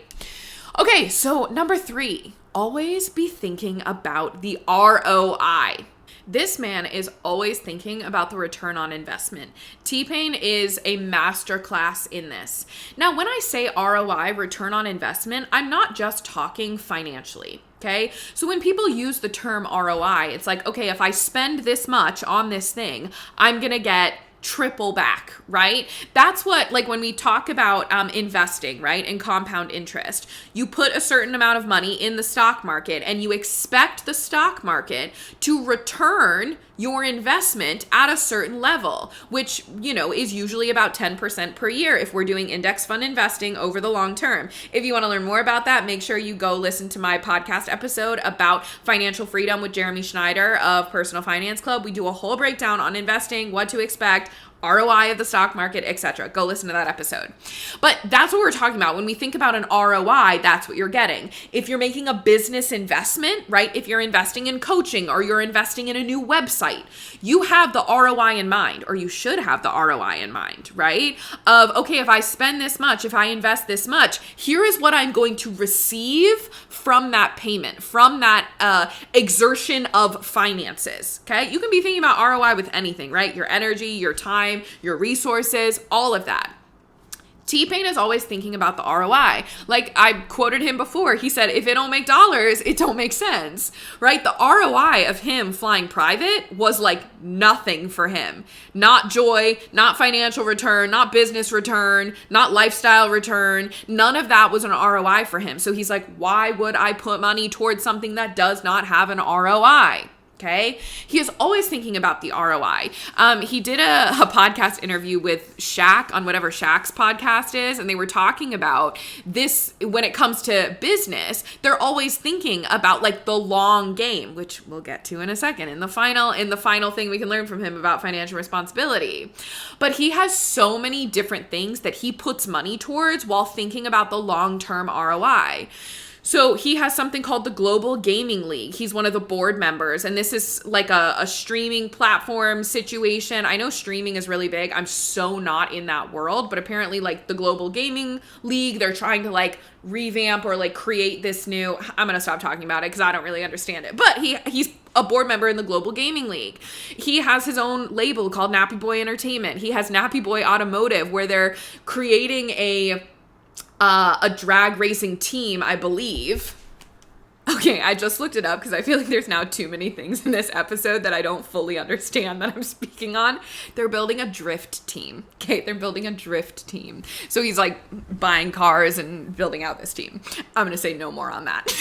Okay, so number 3, always be thinking about the ROI. This man is always thinking about the return on investment. T-Pain is a masterclass in this. Now, when I say ROI, return on investment, I'm not just talking financially. Okay. So when people use the term ROI, it's like, okay, if I spend this much on this thing, I'm going to get triple back, right? That's what, like when we talk about investing, right? And compound interest, you put a certain amount of money in the stock market and you expect the stock market to return your investment at a certain level, which, you know, is usually about 10% per year if we're doing index fund investing over the long term. If you want to learn more about that, make sure you go listen to my podcast episode about financial freedom with Jeremy Schneider of Personal Finance Club. We do a whole breakdown on investing, what to expect, ROI of the stock market, etc. Go listen to that episode. But that's what we're talking about. When we think about an ROI, that's what you're getting. If you're making a business investment, right? If you're investing in coaching or you're investing in a new website, you have the ROI in mind, or you should have the ROI in mind, right? Of, okay, if I spend this much, if I invest this much, here is what I'm going to receive from that payment, from that exertion of finances, okay? You can be thinking about ROI with anything, right? Your energy, your time, your resources, all of that. T-Pain is always thinking about the ROI. Like I quoted him before, he said, if it don't make dollars, it don't make sense, right? The ROI of him flying private was like nothing for him. Not joy, not financial return, not business return, not lifestyle return. None of that was an ROI for him. So he's like, why would I put money towards something that does not have an ROI? Okay. He is always thinking about the ROI. He did a podcast interview with Shaq on whatever Shaq's podcast is. And they were talking about this when it comes to business, they're always thinking about like the long game, which we'll get to in a second in the final thing we can learn from him about financial responsibility. But he has so many different things that he puts money towards while thinking about the long-term ROI. So he has something called the Global Gaming League. He's one of the board members, and this is like a streaming platform situation. I know streaming is really big. I'm so not in that world, but apparently like the Global Gaming League, they're trying to like revamp or like create this new, I'm going to stop talking about it because I don't really understand it, but he's a board member in the Global Gaming League. He has his own label called Nappy Boy Entertainment. He has Nappy Boy Automotive, where they're creating a drag racing team, I believe. Okay, I just looked it up because I feel like there's now too many things in this episode that I don't fully understand that I'm speaking on. They're building a drift team. Okay, they're building a drift team. So he's like buying cars and building out this team. I'm going to say no more on that.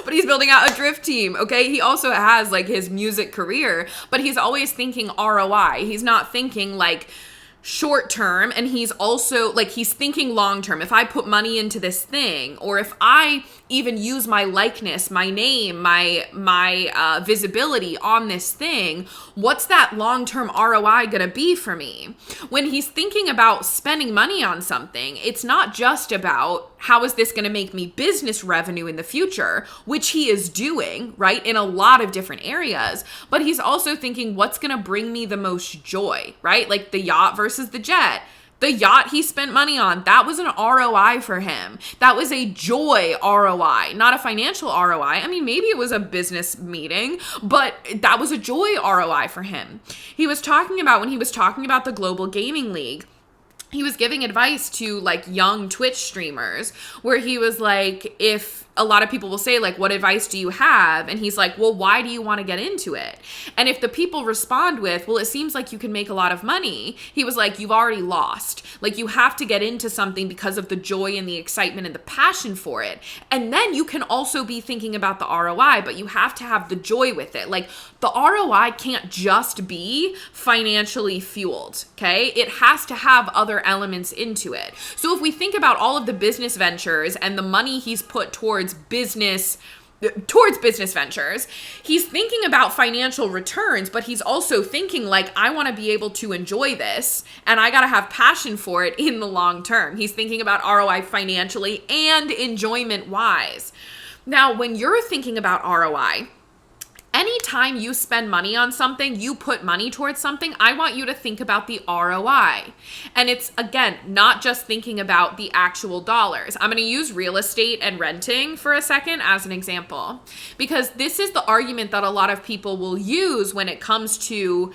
But he's building out a drift team, okay? He also has like his music career, but he's always thinking ROI. He's not thinking like short term, and he's also like, he's thinking long term. If I put money into this thing, or if I even use my likeness, my name, my visibility on this thing, what's that long-term ROI gonna be for me? When he's thinking about spending money on something, it's not just about how is this gonna make me business revenue in the future, which he is doing, right, in a lot of different areas, but he's also thinking what's gonna bring me the most joy, right? Like the yacht versus the jet. The yacht he spent money on, that was an ROI for him. That was a joy ROI, not a financial ROI. I mean, maybe it was a business meeting, but that was a joy ROI for him. He was talking about, when he was talking about the Global Gaming League, he was giving advice to like young Twitch streamers, where he was like, if a lot of people will say, like, what advice do you have? And he's like, well, why do you want to get into it? And if the people respond with, well, it seems like you can make a lot of money, he was like, you've already lost. Like, you have to get into something because of the joy and the excitement and the passion for it. And then you can also be thinking about the ROI, but you have to have the joy with it. Like, the ROI can't just be financially fueled, okay? It has to have other elements into it. So if we think about all of the business ventures and the money he's put towards business ventures, he's thinking about financial returns, but he's also thinking like, I want to be able to enjoy this and I got to have passion for it in the long term. He's thinking about ROI financially and enjoyment wise. Now, when you're thinking about ROI, anytime you spend money on something, you put money towards something, I want you to think about the ROI. And it's, again, not just thinking about the actual dollars. I'm going to use real estate and renting for a second as an example, because this is the argument that a lot of people will use when it comes to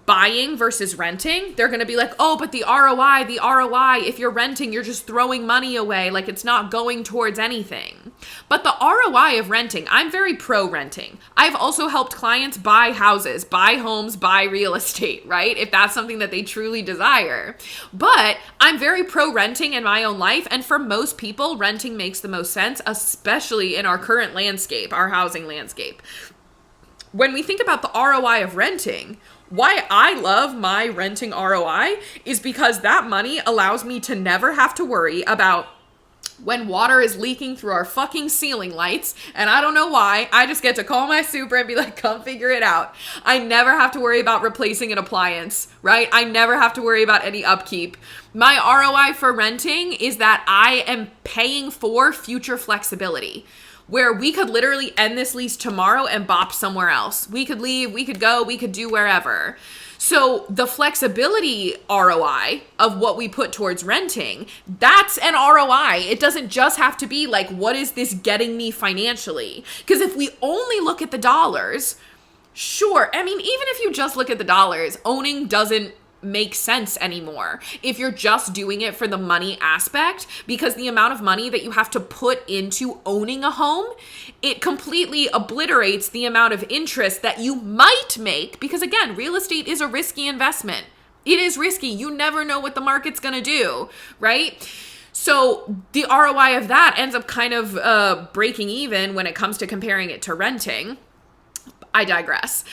buying versus renting. They're going to be like, oh, but the ROI, if you're renting, you're just throwing money away. Like, it's not going towards anything. But the ROI of renting, I'm very pro renting. I've also helped clients buy houses, buy homes, buy real estate, right? If that's something that they truly desire. But I'm very pro renting in my own life. And for most people, renting makes the most sense, especially in our current landscape, our housing landscape. When we think about the ROI of renting, why I love my renting ROI is because that money allows me to never have to worry about when water is leaking through our fucking ceiling lights, and I don't know why. I just get to call my super and be like, come figure it out. I never have to worry about replacing an appliance, right? I never have to worry about any upkeep. My ROI for renting is that I am paying for future flexibility, where we could literally end this lease tomorrow and bop somewhere else. We could leave, we could go, we could do wherever. So the flexibility ROI of what we put towards renting, that's an ROI. It doesn't just have to be like, what is this getting me financially? Because if we only look at the dollars, sure. I mean, even if you just look at the dollars, owning doesn't make sense anymore if you're just doing it for the money aspect, because the amount of money that you have to put into owning a home, it completely obliterates the amount of interest that you might make, because again, real estate is a risky investment. It is risky. You never know what the market's going to do, right? So the ROI of that ends up kind of breaking even when it comes to comparing it to renting. I digress.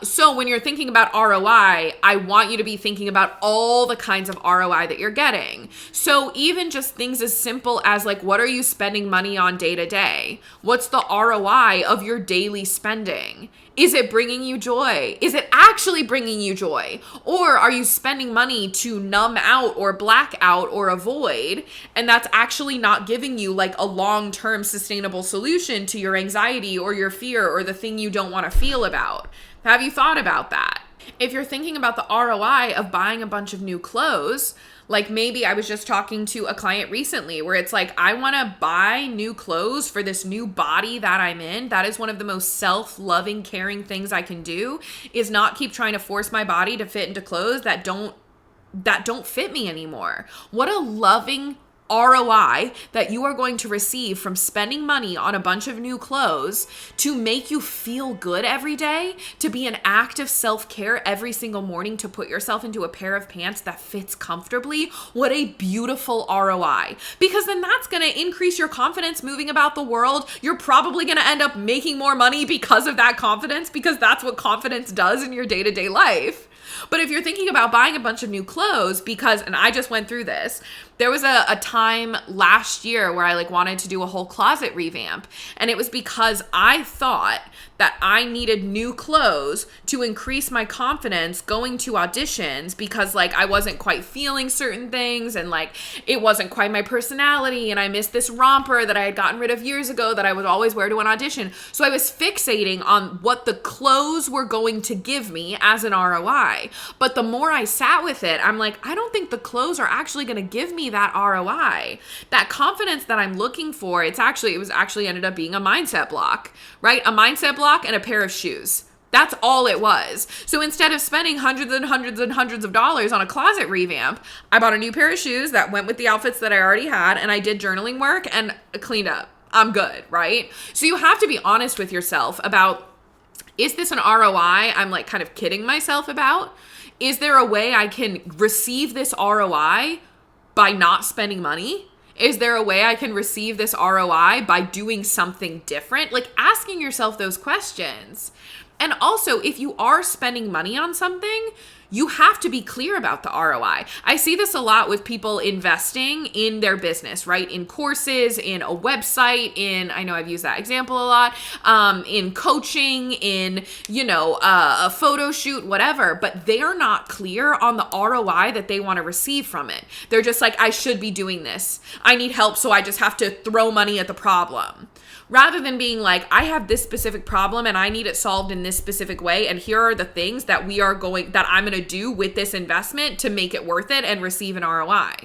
So when you're thinking about ROI, I want you to be thinking about all the kinds of ROI that you're getting. So even just things as simple as like, what are you spending money on day to day? What's the ROI of your daily spending? Is it bringing you joy? Is it actually bringing you joy? Or are you spending money to numb out or black out or avoid, and that's actually not giving you like a long-term sustainable solution to your anxiety or your fear or the thing you don't want to feel about? Have you thought about that? If you're thinking about the ROI of buying a bunch of new clothes, like maybe I was just talking to a client recently where it's like, I want to buy new clothes for this new body that I'm in. That is one of the most self-loving, caring things I can do, is not keep trying to force my body to fit into clothes that don't fit me anymore. What a loving ROI that you are going to receive from spending money on a bunch of new clothes to make you feel good every day, to be an act of self-care every single morning, to put yourself into a pair of pants that fits comfortably. What a beautiful ROI. Because then that's going to increase your confidence moving about the world. You're probably going to end up making more money because of that confidence, because that's what confidence does in your day-to-day life. But if you're thinking about buying a bunch of new clothes because, and I just went through this, there was a time last year where I like wanted to do a whole closet revamp. And it was because I thought that I needed new clothes to increase my confidence going to auditions, because like I wasn't quite feeling certain things and like it wasn't quite my personality, and I missed this romper that I had gotten rid of years ago that I would always wear to an audition. So I was fixating on what the clothes were going to give me as an ROI. But the more I sat with it, I'm like, I don't think the clothes are actually going to give me that ROI. That confidence that I'm looking for, it was actually ended up being a mindset block, right? A mindset block and a pair of shoes. That's all it was. So instead of spending hundreds and hundreds and hundreds of dollars on a closet revamp, I bought a new pair of shoes that went with the outfits that I already had, and I did journaling work and cleaned up. I'm good, right? So you have to be honest with yourself about, is this an ROI I'm like kind of kidding myself about? Is there a way I can receive this ROI by not spending money? Is there a way I can receive this ROI by doing something different? Like asking yourself those questions. And also, if you are spending money on something, you have to be clear about the ROI. I see this a lot with people investing in their business, right? In courses, in a website, I know I've used that example a lot, in coaching, in, a photo shoot, whatever, but they are not clear on the ROI that they want to receive from it. They're just like, I should be doing this. I need help, so I just have to throw money at the problem. Rather than being like, I have this specific problem and I need it solved in this specific way. And here are the things that I'm going to do with this investment to make it worth it and receive an ROI.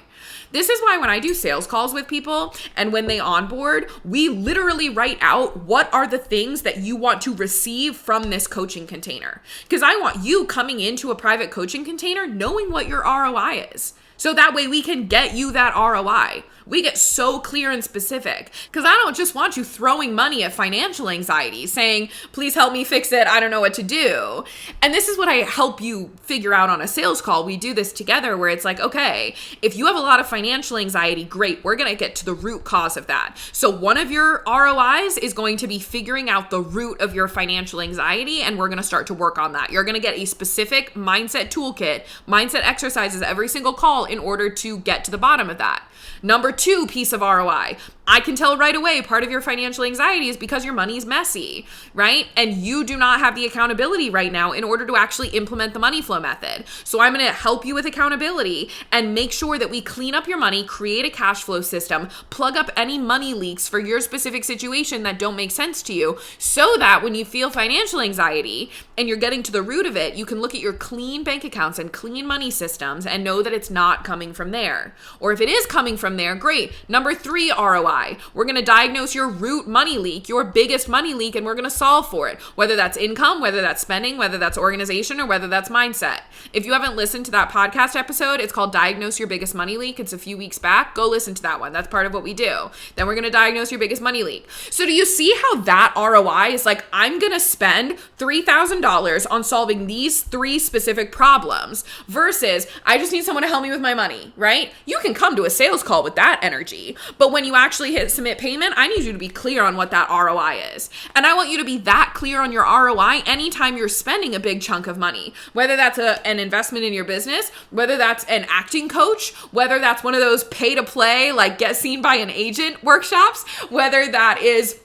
This is why when I do sales calls with people and when they onboard, we literally write out what are the things that you want to receive from this coaching container. Because I want you coming into a private coaching container knowing what your ROI is. So that way we can get you that ROI. We get so clear and specific because I don't just want you throwing money at financial anxiety saying, please help me fix it. I don't know what to do. And this is what I help you figure out on a sales call. We do this together where it's like, okay, if you have a lot of financial anxiety, great. We're going to get to the root cause of that. So one of your ROIs is going to be figuring out the root of your financial anxiety. And we're going to start to work on that. You're going to get a specific mindset toolkit, mindset exercises every single call in order to get to the bottom of that. Number 2 piece of ROI. I can tell right away part of your financial anxiety is because your money's messy, right? And you do not have the accountability right now in order to actually implement the money flow method. So I'm going to help you with accountability and make sure that we clean up your money, create a cash flow system, plug up any money leaks for your specific situation that don't make sense to you so that when you feel financial anxiety and you're getting to the root of it, you can look at your clean bank accounts and clean money systems and know that it's not coming from there. Or if it is coming from there, great. Number 3 ROI. We're going to diagnose your root money leak, your biggest money leak, and we're going to solve for it. Whether that's income, whether that's spending, whether that's organization, or whether that's mindset. If you haven't listened to that podcast episode, it's called Diagnose Your Biggest Money Leak. It's a few weeks back. Go listen to that one. That's part of what we do. Then we're going to diagnose your biggest money leak. So do you see how that ROI is like, I'm going to spend $3,000 on solving these 3 specific problems versus I just need someone to help me with my money, right? You can come to a sales call with that energy, but when you actually hit submit payment, I need you to be clear on what that ROI is. And I want you to be that clear on your ROI anytime you're spending a big chunk of money, whether that's an investment in your business, whether that's an acting coach, whether that's one of those pay to play, like get seen by an agent workshops, whether that is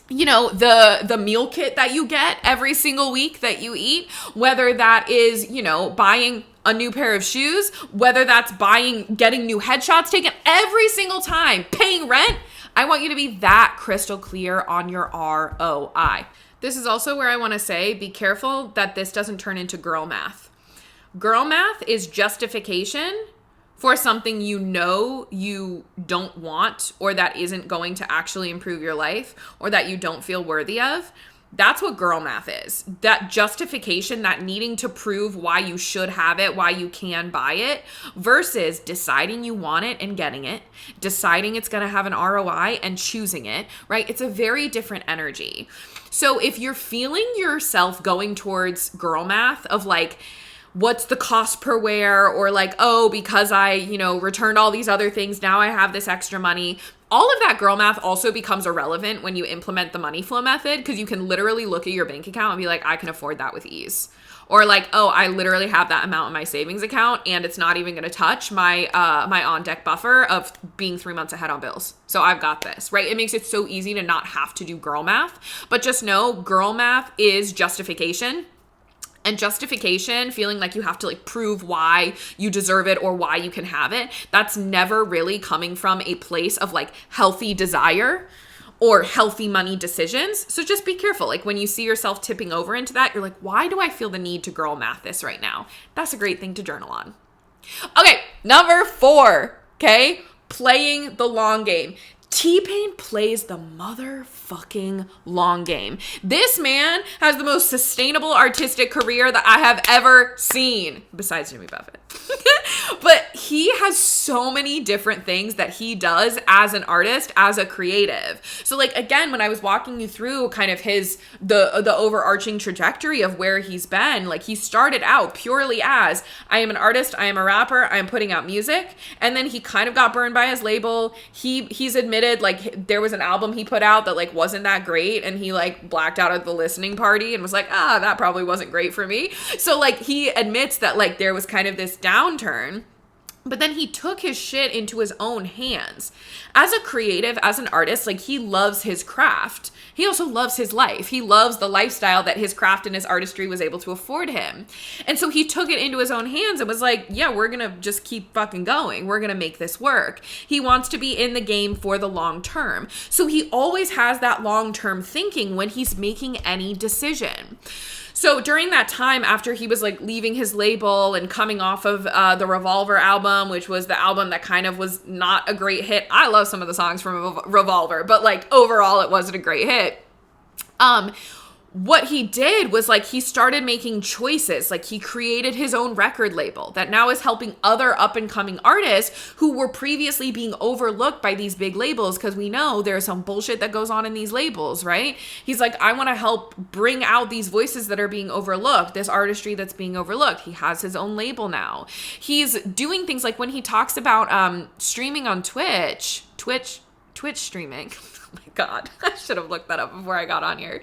the meal kit that you get every single week that you eat, whether that is, buying a new pair of shoes, whether that's getting new headshots taken every single time, paying rent. I want you to be that crystal clear on your ROI. This is also where I want to say, be careful that this doesn't turn into girl math. Girl math is justification for something you don't want or that isn't going to actually improve your life or that you don't feel worthy of. That's what girl math is. That justification, that needing to prove why you should have it, why you can buy it, versus deciding you want it and getting it, deciding it's going to have an ROI and choosing it, right? It's a very different energy. So if you're feeling yourself going towards girl math of like, what's the cost per wear, or like, oh, because I, returned all these other things, now I have this extra money. All of that girl math also becomes irrelevant when you implement the money flow method, because you can literally look at your bank account and be like, I can afford that with ease. Or like, oh, I literally have that amount in my savings account and it's not even going to touch my on deck buffer of being 3 months ahead on bills. So I've got this, right? It makes it so easy to not have to do girl math, but just know girl math is justification. And justification, feeling like you have to like prove why you deserve it or why you can have it, that's never really coming from a place of like healthy desire or healthy money decisions. So just be careful. Like when you see yourself tipping over into that, you're like, why do I feel the need to girl math this right now? That's a great thing to journal on. Okay, number 4, okay? Playing the long game. T-Pain plays the motherfucking long game. This man has the most sustainable artistic career that I have ever seen, besides Jimmy Buffett. But he has so many different things that he does as an artist, as a creative. So like, again, when I was walking you through kind of the overarching trajectory of where he's been, like he started out purely as, I am an artist, I am a rapper, I am putting out music. And then he kind of got burned by his label. He's admitted like there was an album he put out that like wasn't that great. And he like blacked out at the listening party and was like, that probably wasn't great for me. So like he admits that like there was kind of this downturn. But then he took his shit into his own hands. As a creative, as an artist, like he loves his craft. He also loves his life. He loves the lifestyle that his craft and his artistry was able to afford him. And so he took it into his own hands and was like, yeah, we're going to just keep fucking going. We're going to make this work. He wants to be in the game for the long term. So he always has that long-term thinking when he's making any decision. So during that time, after he was like leaving his label and coming off of the Revolver album, which was the album that kind of was not a great hit. I love some of the songs from Revolver, but like overall it wasn't a great hit. What he did was like he started making choices. Like he created his own record label that now is helping other up and coming artists who were previously being overlooked by these big labels, because we know there's some bullshit that goes on in these labels, right? He's like, I want to help bring out these voices that are being overlooked, this artistry that's being overlooked. He has his own label now. He's doing things like when he talks about streaming on Twitch streaming. Oh my God, I should have looked that up before I got on here.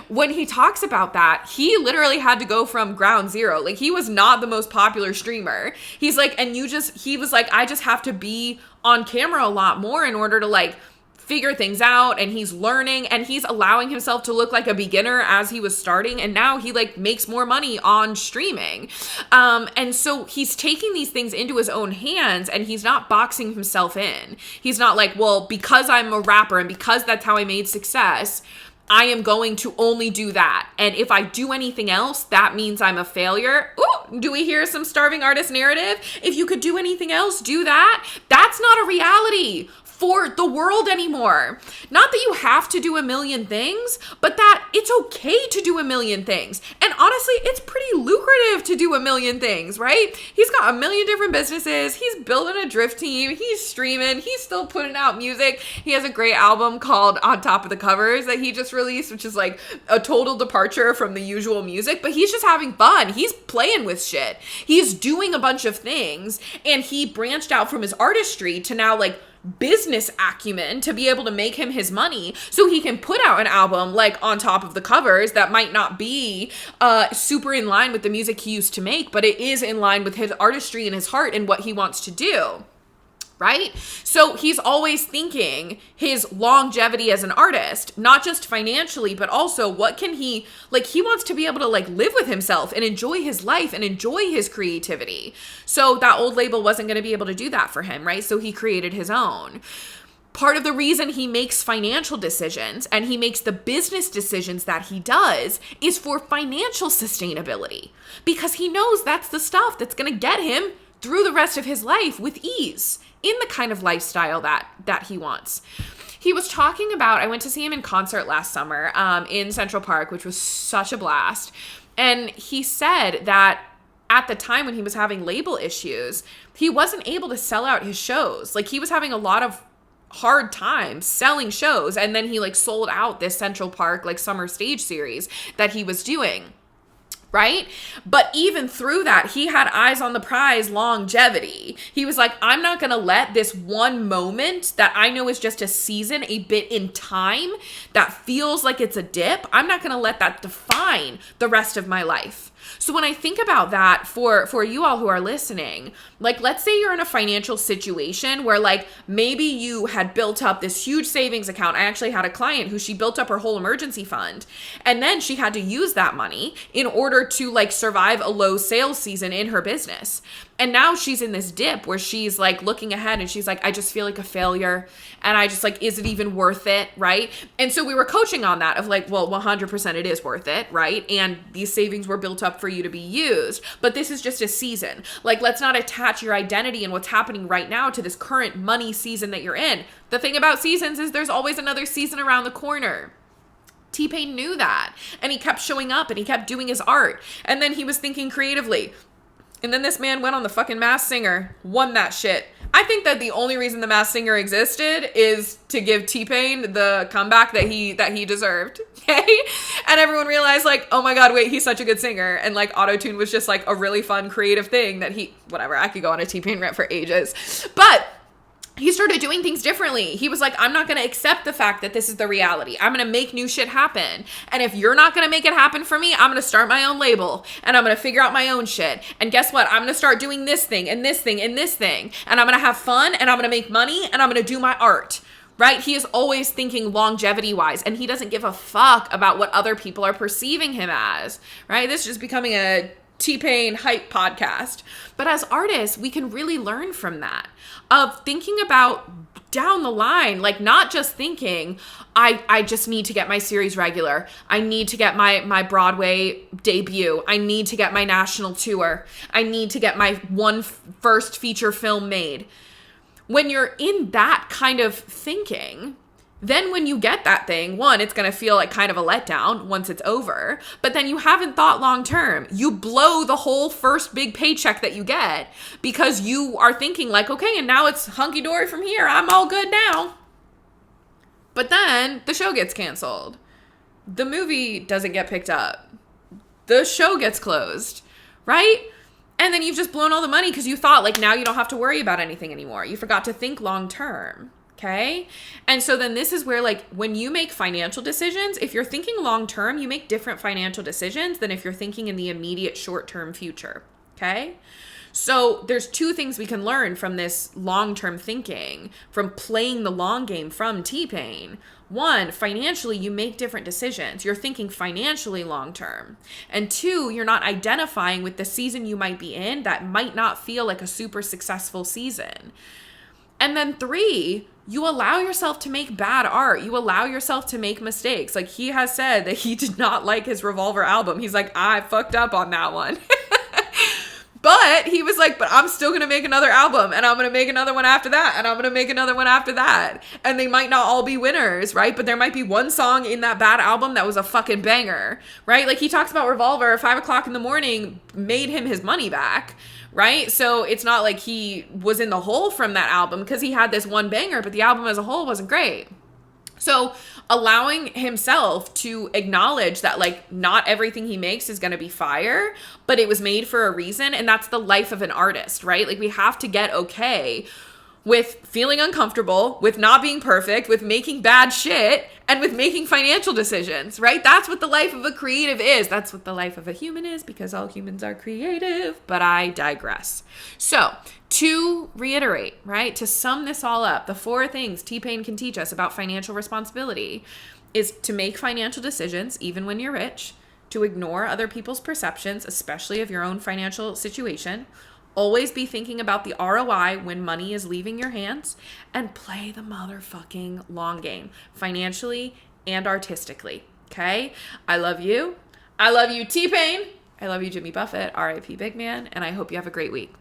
When he talks about that, he literally had to go from ground zero. Like he was not the most popular streamer. He's like, he was like, I just have to be on camera a lot more in order to like figure things out, and he's learning and he's allowing himself to look like a beginner as he was starting, and now he like makes more money on streaming. And so he's taking these things into his own hands, and he's not boxing himself in. He's not like, well, because I'm a rapper and because that's how I made success, I am going to only do that. And if I do anything else, that means I'm a failure. Ooh, do we hear some starving artist narrative? If you could do anything else, do that. That's not a reality for the world anymore. Not that you have to do a million things, but that it's okay to do a million things. And honestly, it's pretty lucrative to do a million things, right? He's got a million different businesses. He's building a drift team. He's streaming. He's still putting out music. He has a great album called On Top of the Covers that he just released, which is like a total departure from the usual music, but he's just having fun. He's playing with shit. He's doing a bunch of things, and he branched out from his artistry to now like business acumen to be able to make him his money, so he can put out an album like On Top of the Covers that might not be super in line with the music he used to make, but it is in line with his artistry and his heart and what he wants to do. Right? So he's always thinking his longevity as an artist, not just financially, but also what can he wants to be able to like live with himself and enjoy his life and enjoy his creativity. So that old label wasn't going to be able to do that for him, right? So he created his own. Part of the reason he makes financial decisions and he makes the business decisions that he does is for financial sustainability, because he knows that's the stuff that's going to get him through the rest of his life with ease, in the kind of lifestyle that he wants. He was talking about, I went to see him in concert last summer in Central Park, which was such a blast. And he said that at the time when he was having label issues, he wasn't able to sell out his shows. Like he was having a lot of hard times selling shows. And then he like sold out this Central Park like summer stage series that he was doing. Right? But even through that, he had eyes on the prize longevity. He was like, I'm not going to let this one moment that I know is just a season, a bit in time, that feels like it's a dip. I'm not going to let that define the rest of my life. So when I think about that for you all who are listening, like let's say you're in a financial situation where like maybe you had built up this huge savings account. I actually had a client who she built up her whole emergency fund, and then she had to use that money in order her to like survive a low sales season in her business. And now she's in this dip where she's like looking ahead and she's like, I just feel like a failure. And I just like, is it even worth it? Right. And so we were coaching on that of like, well, 100% it is worth it. Right. And these savings were built up for you to be used. But this is just a season. Like, let's not attach your identity and what's happening right now to this current money season that you're in. The thing about seasons is there's always another season around the corner. T-Pain knew that. And he kept showing up and he kept doing his art. And then he was thinking creatively. And then this man went on the fucking Masked Singer, won that shit. I think that the only reason the Masked Singer existed is to give T-Pain the comeback that he deserved. Okay? And everyone realized like, oh my God, wait, he's such a good singer. And like auto-tune was just like a really fun creative thing that whatever, I could go on a T-Pain rant for ages. But he started doing things differently. He was like, I'm not going to accept the fact that this is the reality. I'm going to make new shit happen. And if you're not going to make it happen for me, I'm going to start my own label and I'm going to figure out my own shit. And guess what? I'm going to start doing this thing and this thing and this thing. And I'm going to have fun and I'm going to make money and I'm going to do my art. Right? He is always thinking longevity wise and he doesn't give a fuck about what other people are perceiving him as. Right? This is just becoming a T-Pain hype podcast. But as artists, we can really learn from that of thinking about down the line, like not just thinking, I just need to get my series regular. I need to get my Broadway debut. I need to get my national tour. I need to get my first feature film made. When you're in that kind of thinking, then when you get that thing, one, it's going to feel like kind of a letdown once it's over, but then you haven't thought long term. You blow the whole first big paycheck that you get because you are thinking like, okay, and now it's hunky-dory from here. I'm all good now. But then the show gets canceled. The movie doesn't get picked up. The show gets closed, right? And then you've just blown all the money because you thought like now you don't have to worry about anything anymore. You forgot to think long term. Okay. And so then this is where like when you make financial decisions, if you're thinking long term, you make different financial decisions than if you're thinking in the immediate short term future. Okay. So there's two things we can learn from this long term thinking, from playing the long game from T-Pain. One, financially, you make different decisions. You're thinking financially long term. And two, you're not identifying with the season you might be in that might not feel like a super successful season. And then three, you allow yourself to make bad art. You allow yourself to make mistakes. Like he has said that he did not like his Revolver album. He's like, I fucked up on that one. But he was like, but I'm still going to make another album and I'm going to make another one after that. And I'm going to make another one after that. And they might not all be winners, right? But there might be one song in that bad album that was a fucking banger, right? Like he talks about Revolver, 5 o'clock in the morning made him his money back. Right? So it's not like he was in the hole from that album because he had this one banger, but the album as a whole wasn't great. So allowing himself to acknowledge that like not everything he makes is going to be fire, but it was made for a reason. And that's the life of an artist, right? Like we have to get okay with feeling uncomfortable, with not being perfect, with making bad shit, and with making financial decisions, right? That's what the life of a creative is. That's what the life of a human is because all humans are creative, but I digress. So to reiterate, right, to sum this all up, the 4 things T-Pain can teach us about financial responsibility is to make financial decisions, even when you're rich, to ignore other people's perceptions, especially of your own financial situation, always be thinking about the ROI when money is leaving your hands, and play the motherfucking long game, financially and artistically, okay? I love you. I love you, T-Pain. I love you, Jimmy Buffett, RIP Big Man, and I hope you have a great week.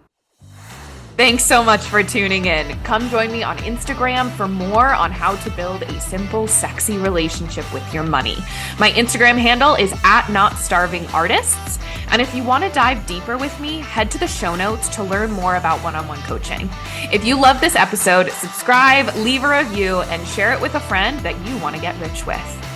Thanks so much for tuning in. Come join me on Instagram for more on how to build a simple, sexy relationship with your money. My Instagram handle is @NotStarvingArtists. And if you want to dive deeper with me, head to the show notes to learn more about one-on-one coaching. If you love this episode, subscribe, leave a review, and share it with a friend that you want to get rich with.